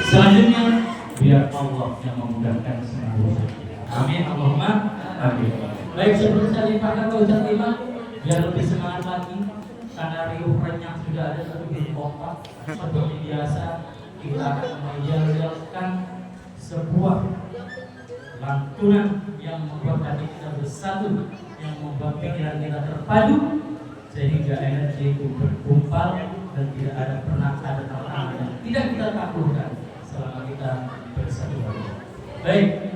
Selanjutnya biar Allah yang memudahkan semua urusan kita. Amin Allahumma amin. Baik, sebelum saya limpahkan ke Ustaz Imam biar lebih semangat lagi karena riuh renyah sudah ada satu di kompak. Seperti biasa kita akan menjalankan sebuah lantunan yang membuat hati kita bersatu, yang membuat pikiran kita terpadu sehingga energi itu berkumpul dan tidak ada pernah ada tantangan yang tidak kita taklukkan selama kita bersatu. Baik,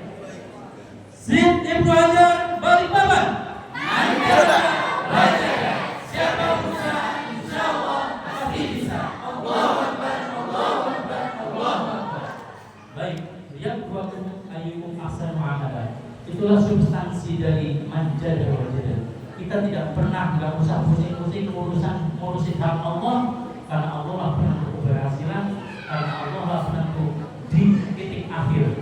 Sip Ibnu Hajar Balikpapan. Siapa usaha insya Allah pasti bisa. Allahu Akbar, Allahu Akbar, Allahu Akbar. Baik, yang buakum ayyukum ahsanu amala. Itulah substansi dari manja dan wajah. Kita tidak pernah nggak usah pusing-pusing ngurusin hak Allah, karena Allah lah penentu keberhasilan, karena Allah lah penentu di titik akhir.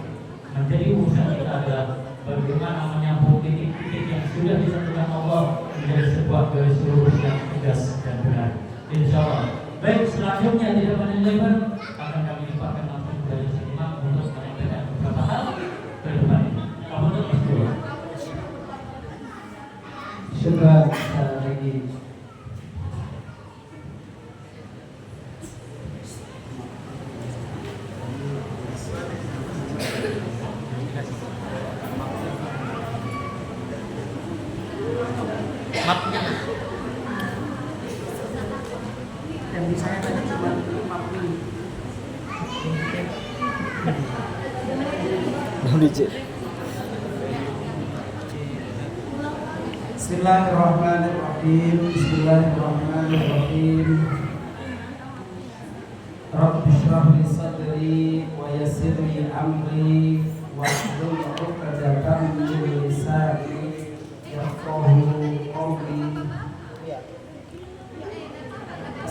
Menjadi urusan kita adalah bagaimana menyambung titik-titik yang sudah ditentukan Allah menjadi sebuah garis lurus yang tegas dan benar. Insya Allah. Baik, selanjutnya tidak panjang lebar akan kami limpahkan langsung dari Imam untuk menyampaikan beberapa hal ke depan ini. Kamu terus dulu. Syukur lagi. Yang di saya tadi cuma 5 menit. Bismillahirrahmanirrahim. Bismillahirrahmanirrahim. Rabbi shrah li sadri wa yassir li amri wahlul 'uqdatam min lisani yafqahu qawli.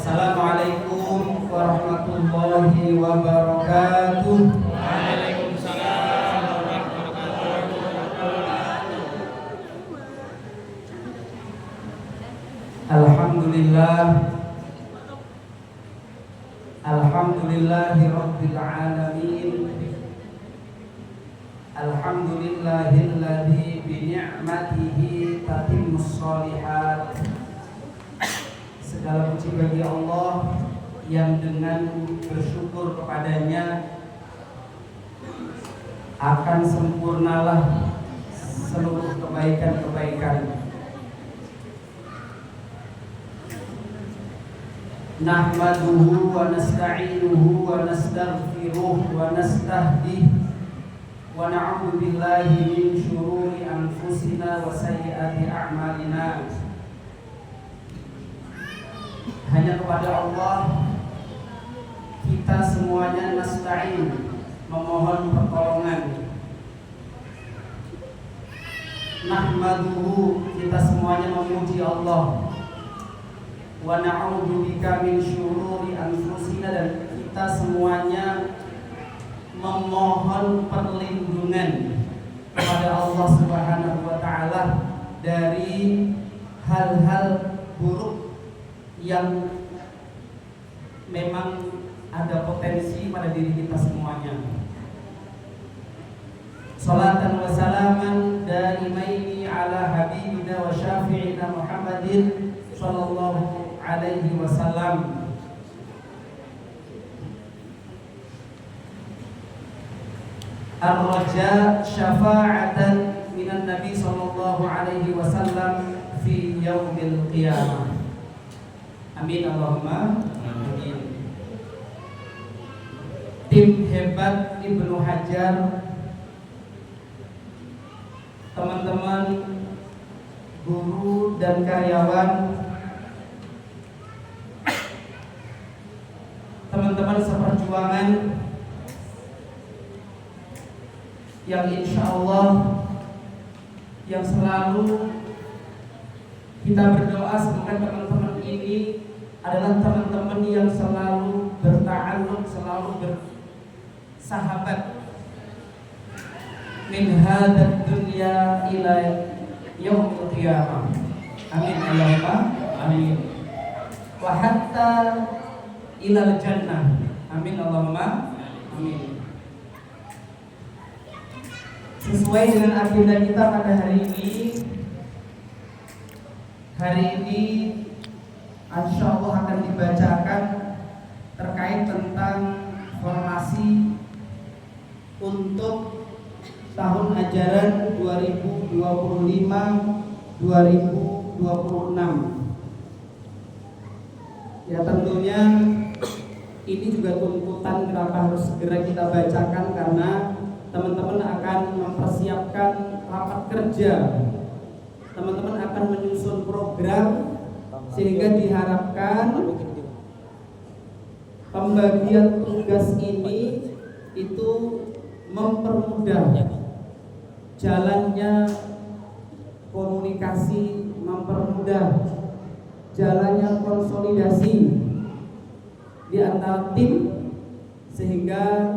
Assalamualaikum warahmatullahi wabarakatuh. Waalaikumsalam warahmatullahi wabarakatuh. Alhamdulillahi rabbil alamin. Alhamdulillahilladzi bi ni'matihi tatimmus shalihat. Segala puji bagi Allah yang dengan bersyukur kepadanya akan sempurnalah seluruh kebaikan-kebaikan. Nahmaduhu wa nasta'inuhu wa nastaghfiruh wa nastahdih wa na'udzu billahi min syururi anfusina wa sayyiati a'malina. Hanya kepada Allah kita semuanya nasta'in, memohon pertolongan. Nahmaduhu, kita semuanya memuji Allah. Wa na'udzu bika min syururi anfusina, dan kita semuanya memohon perlindungan kepada Allah Subhanahu wa taala dari hal-hal buruk yang memang ada potensi pada diri kita semuanya. Salatan wa salaman daimaini ala habibina wa syafi'ina Muhammadin sallallahu alaihi wasallam. Ar-raja syafa'atan minan nabi sallallahu alaihi wasallam fi yaumil qiyamah. Amin Allahumma amin. Tim hebat Ibnu Hajar, teman-teman guru dan karyawan, teman-teman seperjuangan yang insya Allah yang selalu kita berdoa semoga teman-teman ini adalah teman-teman yang selalu berta'alluq, selalu bersahabat min hadad dunya ila yaumil qiyamah. Amin Allahumma amin. Wa hatta ilal jannah. Amin Allahumma Amin. Sesuai dengan agenda kita pada hari ini insya Allah akan dibacakan terkait tentang formasi untuk tahun ajaran 2025-2026. Ya tentunya ini juga tuntutan kenapa harus segera kita bacakan, karena teman-teman akan mempersiapkan rapat kerja, teman-teman akan menyusun program, sehingga diharapkan pembagian tugas ini itu mempermudah jalannya komunikasi, mempermudah jalannya konsolidasi di antara tim, sehingga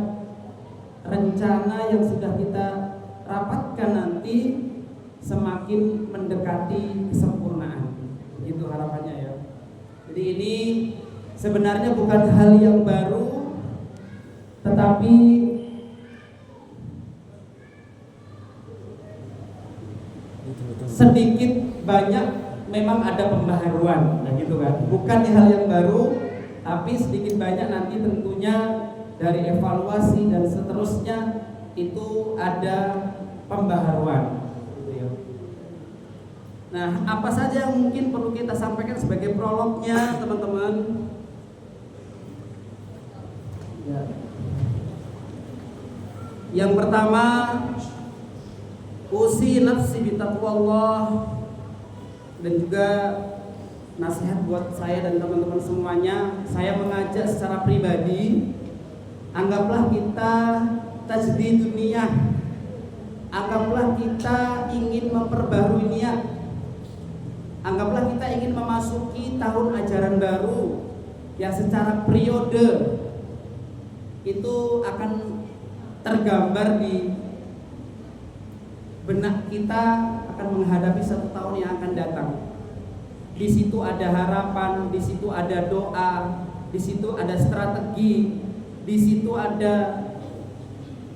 rencana yang sudah kita rapatkan nanti semakin mendekati kesempurnaan. Begitu harapannya ya. Jadi ini sebenarnya bukan hal yang baru, tetapi sedikit banyak memang ada pembaharuan, nah gitu kan. Bukan hal yang baru, tapi sedikit banyak nanti tentunya dari evaluasi dan seterusnya itu ada pembaharuan. Gitu ya. Nah, apa saja yang mungkin perlu kita sampaikan sebagai prolognya, teman-teman? Ya. Yang pertama, usi nafsi bitaqwallah, dan juga nasihat buat saya dan teman-teman semuanya. Saya mengajak secara pribadi, anggaplah kita tajdid niyah, anggaplah kita ingin memperbarui niat, anggaplah kita ingin memasuki tahun ajaran baru yang secara periode itu akan tergambar di benak kita akan menghadapi satu tahun yang akan datang. Di situ ada harapan, di situ ada doa, di situ ada strategi, di situ ada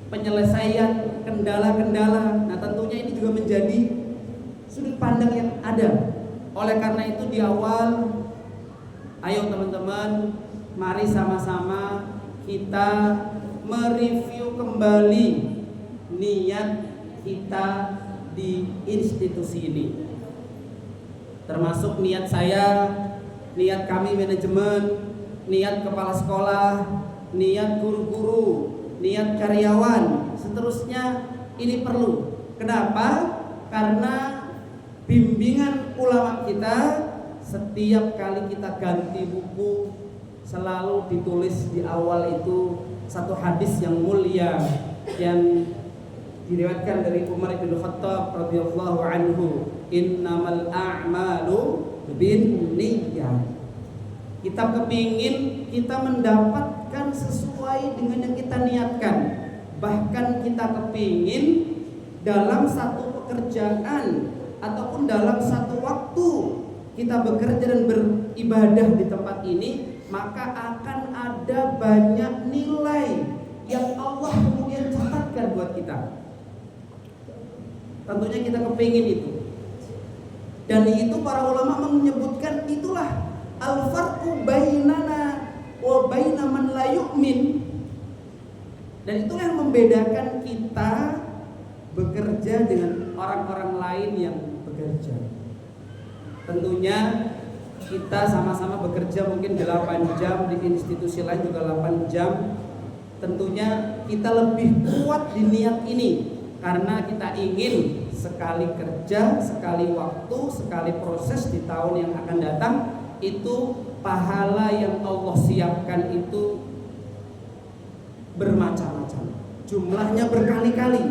penyelesaian kendala-kendala. Nah, tentunya ini juga menjadi sudut pandang yang ada. Oleh karena itu di awal, ayo teman-teman, mari sama-sama kita mereview kembali niat kita di institusi ini, termasuk niat saya, niat kami manajemen, niat kepala sekolah, niat guru-guru, niat karyawan, seterusnya. Ini perlu. Kenapa? Karena bimbingan ulama kita, setiap kali kita ganti buku selalu ditulis di awal itu satu hadis yang mulia yang diriwayatkan dari Umar bin Khattab radhiyallahu anhu, innamal a'malu binniyat. Kita kepingin kita mendapatkan sesuai dengan yang kita niatkan. Bahkan kita kepingin dalam satu pekerjaan ataupun dalam satu waktu kita bekerja dan beribadah di tempat ini, maka akan ada banyak nilai yang Allah kemudian catatkan buat kita. Tentunya kita kepingin itu. Dan itu para ulama menyebutkan itulah al-farqu bainana wa baina man la yu'min. Dan itulah yang membedakan kita bekerja dengan orang-orang lain yang bekerja. Tentunya kita sama-sama bekerja mungkin 8 jam, di institusi lain juga 8 jam. Tentunya kita lebih kuat di niat ini, karena kita ingin sekali kerja, sekali waktu, sekali proses di tahun yang akan datang, itu pahala yang Allah siapkan itu bermacam-macam, jumlahnya berkali-kali.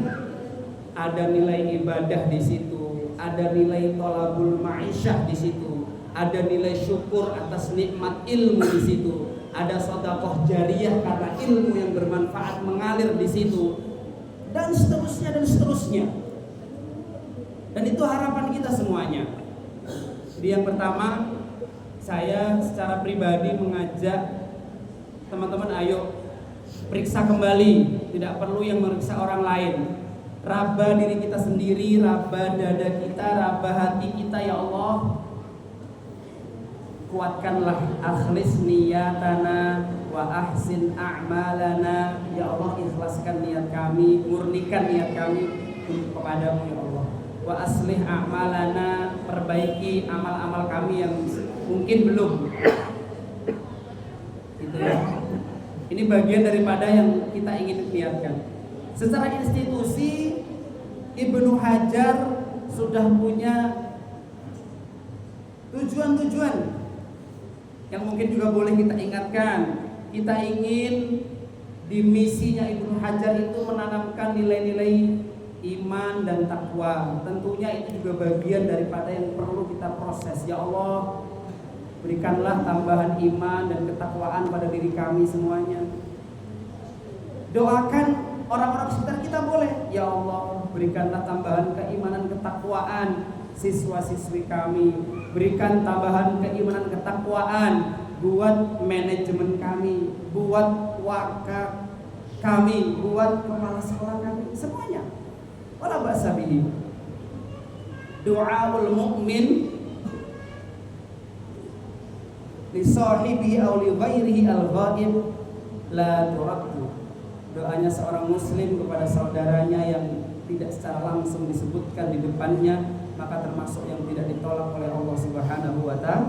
Ada nilai ibadah di situ, ada nilai thalabul ma'isyah di situ, ada nilai syukur atas nikmat ilmu di situ, ada sedekah jariyah karena ilmu yang bermanfaat mengalir di situ, dan seterusnya dan seterusnya. Dan itu harapan kita semuanya. Jadi yang pertama, saya secara pribadi mengajak teman-teman, ayo periksa kembali, tidak perlu yang meriksa orang lain. Raba diri kita sendiri, raba dada kita, raba hati kita, ya Allah. Kuatkanlah akhlis niyatana wa ahsin a'malana, ya Allah, ikhlaskan niat kami, murnikan niat kami untuk kepadamu, ya Allah. Wa aslih a'malana, perbaiki amal-amal kami yang mungkin belum. Itu ya. Ini bagian daripada yang kita ingin niatkan. Secara institusi, Ibnu Hajar sudah punya tujuan-tujuan yang mungkin juga boleh kita ingatkan. Kita ingin di misinya Ibnu Hajar itu menanamkan nilai-nilai iman dan takwa. Tentunya itu juga bagian daripada yang perlu kita proses. Ya Allah, berikanlah tambahan iman dan ketakwaan pada diri kami semuanya. Doakan orang-orang sekitar kita boleh. Ya Allah, berikanlah tambahan keimanan ketakwaan siswa-siswi kami. Berikan tambahan keimanan ketakwaan buat manajemen kami, buat wakaf kami, buat kepala sekolah kami, semuanya. Wala ba'sa bihi. Du'aul mu'min li sahibi aw li ghairihi al-ghaib la turaddu. Doanya seorang muslim kepada saudaranya yang tidak secara langsung disebutkan di depannya, maka termasuk yang tidak ditolak oleh Allah Subhanahu wa ta'ala.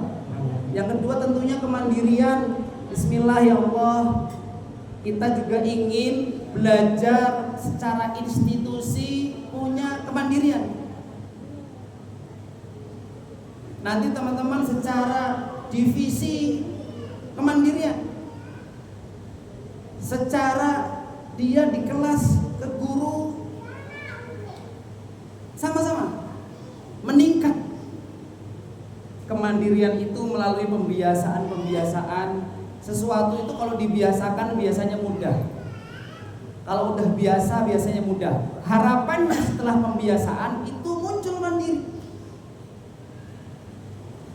Yang kedua tentunya kemandirian. Bismillah ya Allah, kita juga ingin belajar secara institusi punya kemandirian. Nanti teman-teman secara divisi kemandirian, secara dia di kelas ke guru sama-sama meningkat. Kemandirian itu melalui pembiasaan. Sesuatu itu kalau dibiasakan biasanya mudah. Kalau udah biasa biasanya mudah. Harapannya setelah pembiasaan itu muncul mandiri.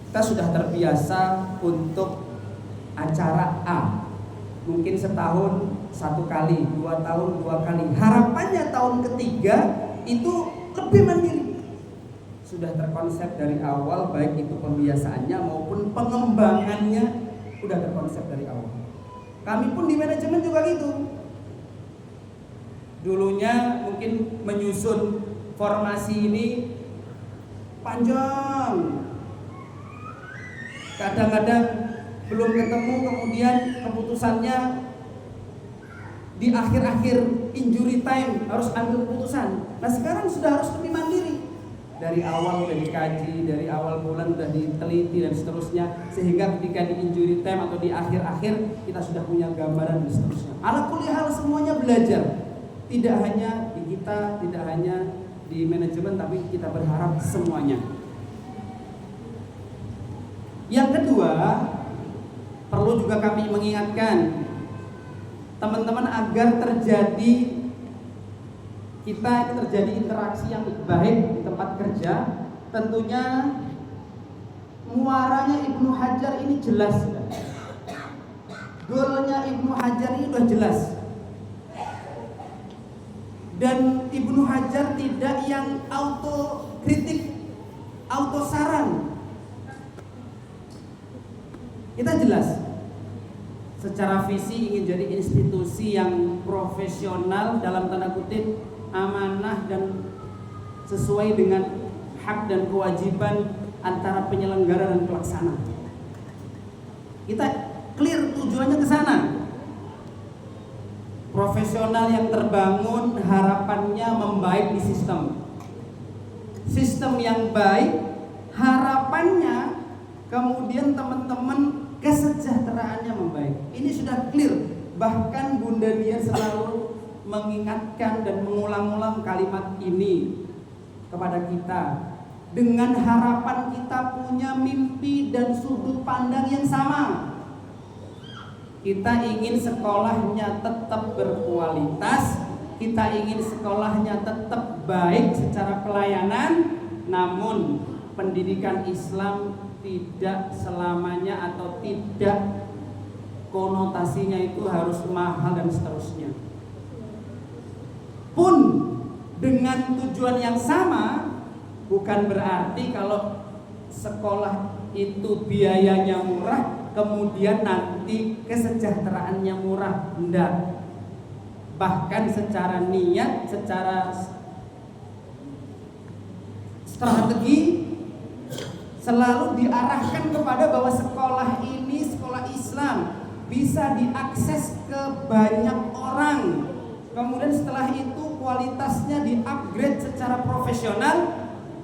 Kita sudah terbiasa untuk acara A, mungkin setahun satu kali, 2 tahun 2 kali. Harapannya tahun ketiga itu lebih mandiri. Sudah terkonsep dari awal, baik itu pembiasaannya maupun pengembangannya sudah terkonsep dari awal. Kami pun di manajemen juga gitu. Dulunya mungkin menyusun formasi ini panjang. Kadang-kadang belum ketemu, kemudian keputusannya di akhir-akhir injury time harus ambil keputusan. Nah sekarang sudah harus lebih mandiri. Dari awal udah dikaji, dari awal bulan udah diteliti dan seterusnya, sehingga ketika di injury time atau di akhir-akhir kita sudah punya gambaran dan seterusnya. Ala kulli hal semuanya belajar. Tidak hanya di kita, tidak hanya di manajemen, tapi kita berharap semuanya. Yang kedua, perlu juga kami mengingatkan teman-teman agar terjadi interaksi yang baik di tempat kerja. Tentunya muaranya Ibnu Hajar ini jelas. Goalnya Ibnu Hajar ini sudah jelas. Dan Ibnu Hajar tidak yang auto kritik, auto saran. Kita jelas secara visi ingin jadi institusi yang profesional, dalam tanda kutip amanah dan sesuai dengan hak dan kewajiban antara penyelenggara dan pelaksana. Kita clear tujuannya ke sana. Profesional yang terbangun, harapannya membaik di sistem. Sistem yang baik, harapannya kemudian teman-teman kesejahteraannya membaik. Ini sudah clear. Bahkan Bunda Dian selalu mengingatkan dan mengulang-ulang kalimat ini kepada kita, dengan harapan kita punya mimpi dan sudut pandang yang sama. Kita ingin sekolahnya tetap berkualitas, kita ingin sekolahnya tetap baik secara pelayanan, namun pendidikan Islam tidak selamanya atau tidak konotasinya itu harus mahal dan seterusnya. Pun dengan tujuan yang sama, bukan berarti kalau sekolah itu biayanya murah, kemudian nanti kesejahteraannya murah. Enggak. Bahkan secara niat, secara strategi selalu diarahkan kepada bahwa sekolah ini sekolah Islam bisa diakses ke banyak orang. Kemudian setelah itu kualitasnya di-upgrade secara profesional,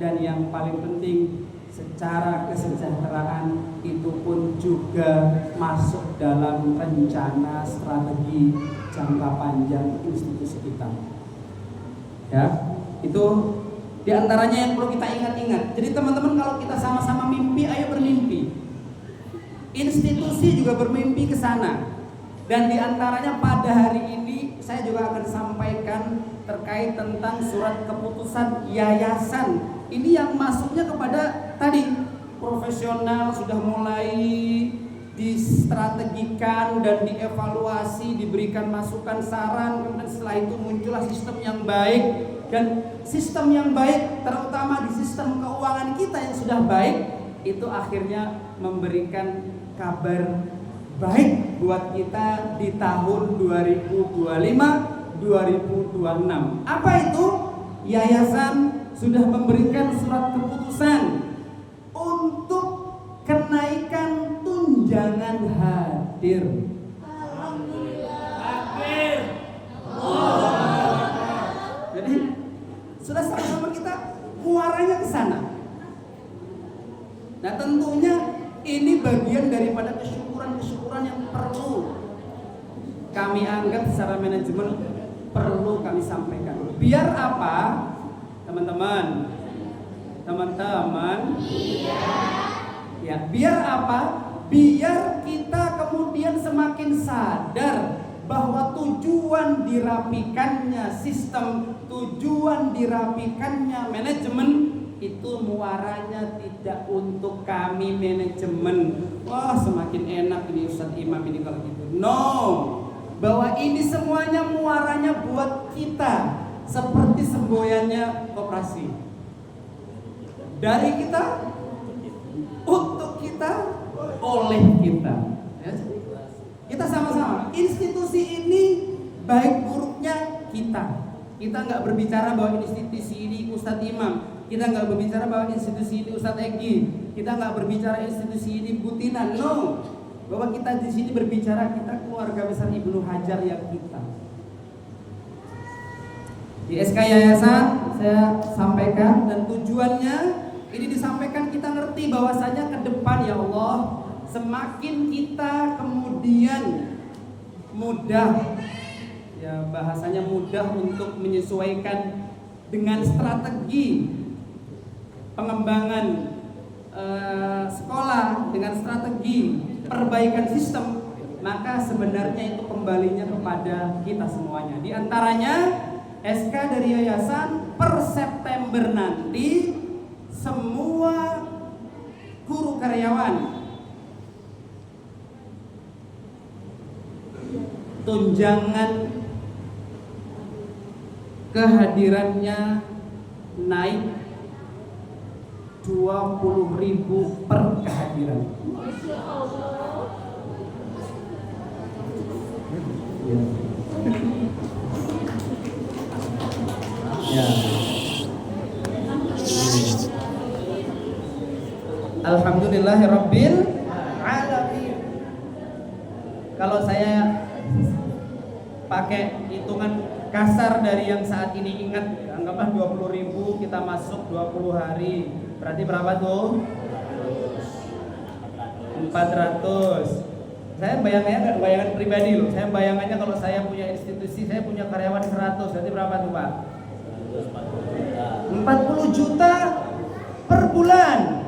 dan yang paling penting secara kesejahteraan itu pun juga masuk dalam rencana strategi jangka panjang institusi kita. Ya, itu diantaranya yang perlu kita ingat-ingat. Jadi teman-teman, kalau kita sama-sama mimpi, ayo bermimpi. Institusi juga bermimpi ke sana. Dan diantaranya pada hari ini saya juga akan sampaikan terkait tentang surat keputusan yayasan. Ini yang masuknya kepada tadi profesional, sudah mulai distrategikan dan dievaluasi, diberikan masukan, saran, kemudian setelah itu muncullah sistem yang baik. Dan sistem yang baik, terutama di sistem keuangan kita yang sudah baik, itu akhirnya memberikan kabar baik buat kita di tahun 2025-2026. Apa itu? Yayasan sudah memberikan surat keputusan untuk kenaikan tunjangan hadir. Takbir. Jadi sudah sama-sama kita muaranya ke sana. Nah, tentunya ini bagian daripada kesyukuran yang perlu kami anggap secara manajemen perlu kami sampaikan. Biar apa, teman-teman? Ya, biar apa? Biar kita kemudian semakin sadar bahwa tujuan dirapikannya sistem, tujuan dirapikannya manajemen itu muaranya tidak untuk kami manajemen. Wah, semakin enak ini Ustadz Imam ini kalau gitu. No, bahwa ini semuanya muaranya buat kita, seperti semboyannya koperasi. Dari kita, untuk kita, oleh kita. Kita sama-sama. Institusi ini baik buruknya kita. Kita nggak berbicara bahwa institusi ini Ustadz Imam. Kita nggak berbicara bahwa institusi ini Ustadz Egi. Kita nggak berbicara institusi ini Butina. No, bahwa kita di sini berbicara kita keluarga besar Ibnu Hajar yang kita. Di SK Yayasan saya sampaikan, dan tujuannya ini disampaikan kita ngerti bahwasanya ke depan ya Allah, semakin kita kemudian mudah, ya bahasanya mudah untuk menyesuaikan dengan strategi pengembangan sekolah, dengan strategi perbaikan sistem, maka sebenarnya itu kembalinya kepada kita semuanya. Di antaranya SK dari yayasan per September nanti semua guru karyawan tunjangan kehadirannya naik 20.000 per kehadiran. Ya. Alhamdulillahirabbil alamin. Kalau saya pakai hitungan kasar dari yang saat ini, ingat, anggaplah 20.000, kita masuk 20 hari. Berarti berapa tuh? 400. Saya bayangan pribadi loh. Saya bayangannya kalau saya punya institusi, saya punya karyawan 100. Berarti berapa tuh, Pak? 40 juta per bulan.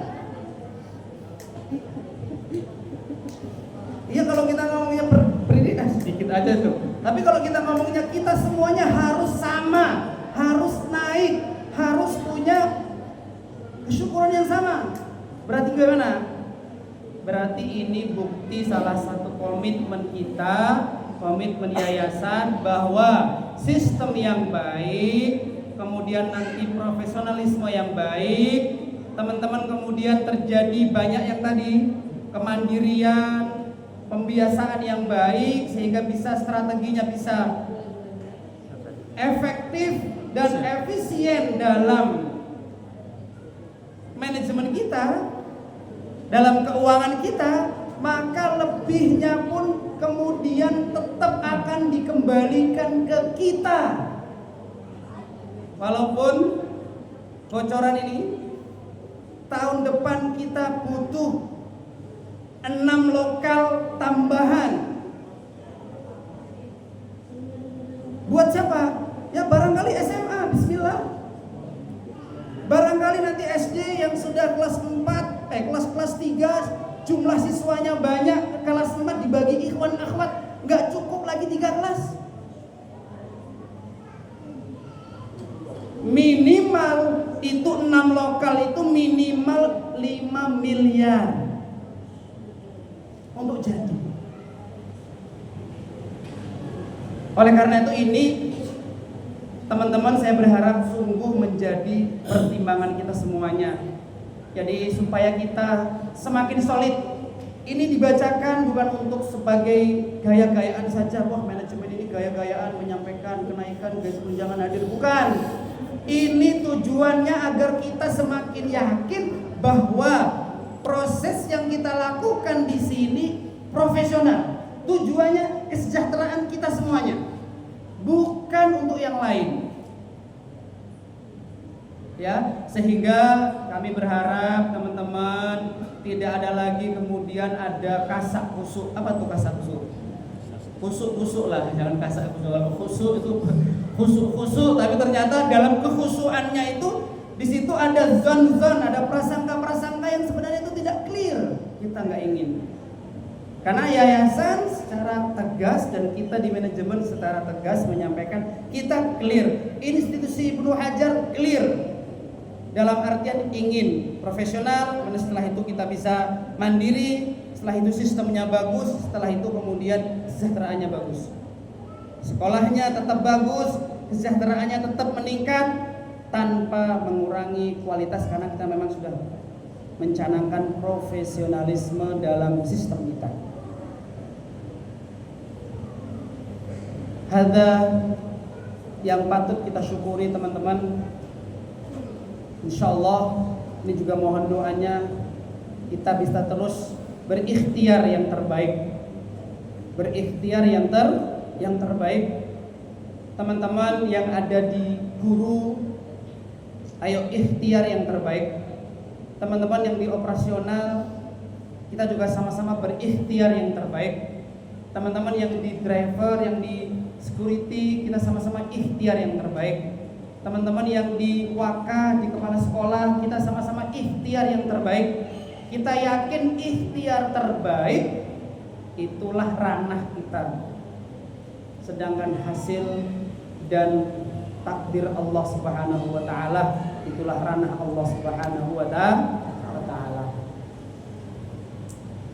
Iya, kalau kita ngomongnya pendidikan sedikit aja tuh. Tapi kalau kita ngomongnya kita semuanya harus sama, harus naik, harus punya kesyukuran yang sama. Berarti gimana? berarti ini bukti salah satu komitmen kita, komitmen yayasan, bahwa sistem yang baik, kemudian nanti profesionalisme yang baik, teman-teman, kemudian terjadi banyak yang tadi, kemandirian, pembiasaan yang baik, sehingga bisa strateginya bisa efektif dan efisien dalam manajemen kita, dalam keuangan kita, maka lebihnya pun kemudian tetap akan dikembalikan ke kita. Walaupun bocoran ini tahun depan kita butuh 6 lokal tambahan. Buat siapa? Ya barangkali SMA, bismillah. Barangkali nanti SD yang sudah kelas 4, kelas 3, jumlah siswanya banyak, kelas 4 dibagi ikhwan akhwat, nggak cukup lagi 3 kelas. Minimal itu 6 lokal itu minimal 5 miliar untuk jadi. Oleh karena itu ini, teman-teman, saya berharap sungguh menjadi pertimbangan kita semuanya. Jadi supaya kita semakin solid. Ini dibacakan bukan untuk sebagai gaya-gayaan saja. Wah, manajemen ini gaya-gayaan menyampaikan kenaikan gaji tunjangan hadir. Bukan. Ini tujuannya agar kita semakin yakin bahwa proses yang kita lakukan di sini profesional. Tujuannya kesejahteraan kita semuanya, bukan untuk yang lain. Ya, sehingga kami berharap teman-teman tidak ada lagi kemudian ada kasak kusuk. Apa tuh kasak kusuk? Kusuk-kusuk lah, jangan kasak kusuk. Kusuk itu kusuk-kusuk, tapi ternyata dalam kekhusuannya itu di situ ada zon-zon, ada prasangka-prasangka yang sebenarnya itu tidak clear. Kita nggak ingin. Karena yayasan secara tegas dan kita di manajemen secara tegas menyampaikan kita clear. Institusi Ibnu Hajar clear. Dalam artian ingin profesional, setelah itu kita bisa mandiri, setelah itu sistemnya bagus, setelah itu kemudian kesejahteraannya bagus. Sekolahnya tetap bagus, kesejahteraannya tetap meningkat tanpa mengurangi kualitas karena kita memang sudah mencanangkan profesionalisme dalam sistem kita. Ada yang patut kita syukuri teman-teman. Insyaallah ini juga mohon doanya kita bisa terus berikhtiar yang terbaik. Berikhtiar yang terbaik. Teman-teman yang ada di guru, ayo ikhtiar yang terbaik. Teman-teman yang di operasional, kita juga sama-sama berikhtiar yang terbaik. Teman-teman yang di driver, yang di security, kita sama-sama ikhtiar yang terbaik. Teman-teman yang di waka, di kepala sekolah, kita sama-sama ikhtiar yang terbaik. Kita yakin ikhtiar terbaik itulah ranah kita. Sedangkan hasil dan takdir Allah Subhanahu wa taala itulah ranah Allah Subhanahu wa taala.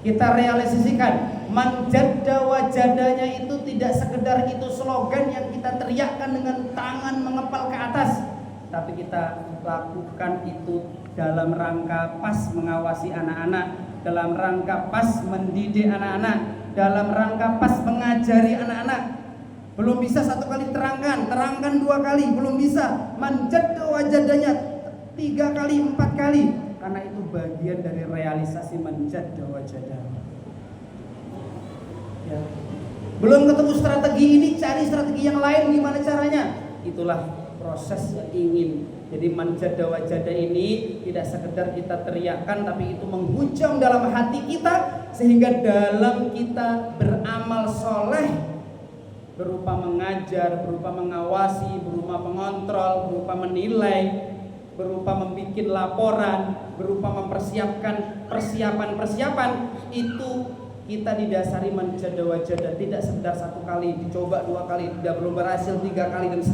Kita realisasikan man jadda wajadanya itu tidak sekedar itu slogan yang kita teriakkan dengan tangan mengepal ke atas, tapi kita lakukan itu dalam rangka pas mengawasi anak-anak, dalam rangka pas mendidik anak-anak, dalam rangka pas mengajari anak-anak. Belum bisa 1 kali terangkan 2 kali, belum bisa. Man jadda wajadanya 3 kali, 4 kali, karena itu bagian dari realisasi man jadda wajadah. Ya. Belum ketemu strategi ini, cari strategi yang lain, gimana caranya? Itulah proses yang ingin. Jadi man jadda wajadah ini tidak sekedar kita teriakkan, tapi itu menghujam dalam hati kita, sehingga dalam kita beramal soleh berupa mengajar, berupa mengawasi, berupa mengontrol, berupa menilai, berupa membuat laporan, berupa mempersiapkan persiapan-persiapan, itu kita didasari man jadda wajadah. Tidak sekedar 1 kali, dicoba 2 kali, tidak belum berhasil 3 kali dan seterusnya.